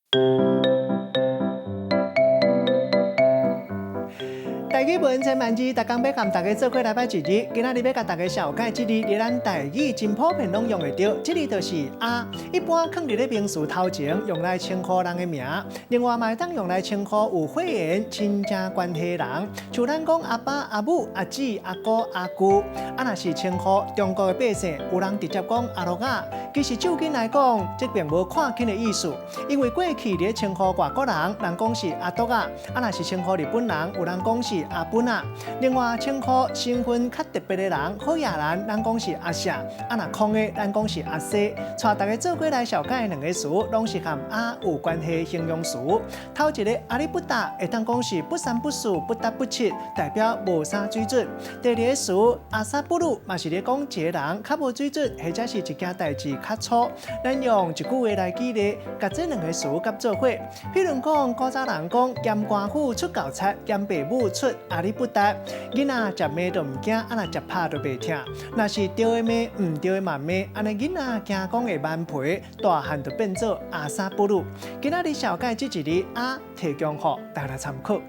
台语文千万字，逐工要甲大家做伙来拜一日。今仔日要甲大家小解一字，伫咱台语真普遍拢用会到，这字就是啊。一般放伫咧名词头前，用来称呼人的名。另外，嘛会当用来称呼有血缘亲戚关系的人，像咱讲阿爸、阿母、阿姊、阿哥、阿姑。啊，若是称呼中国的百姓，有人直接讲阿罗啊。其实就近来讲，这并无看轻的意思，因为过去咧称呼外国人，人讲是阿多啊；啊，若是称呼日本人，有人讲是阿本啊。另外，称呼身份较特别的人，好野人，咱讲是阿社；啊，若空的，咱讲是阿西。带大家做过来小解的两个词，拢是和阿有关系的形容词。头一个阿里不达，会当讲是不三不四、不达不七，代表无啥水准。第二个词阿萨不鲁，嘛是咧讲一个人较无水准，或者是一件代志较粗。咱用一句话来举例，甲这两个词夹做伙。譬如讲，古早人讲嫌官府出高菜，嫌爸母出阿里不达。囡仔食骂都唔惊，啊若食拍都袂疼。若是对的骂，唔对的嘛骂，安尼囡仔惊讲会顽皮，大汉就变做阿萨不鲁。今仔日小解这一字啊，提供予大家参考。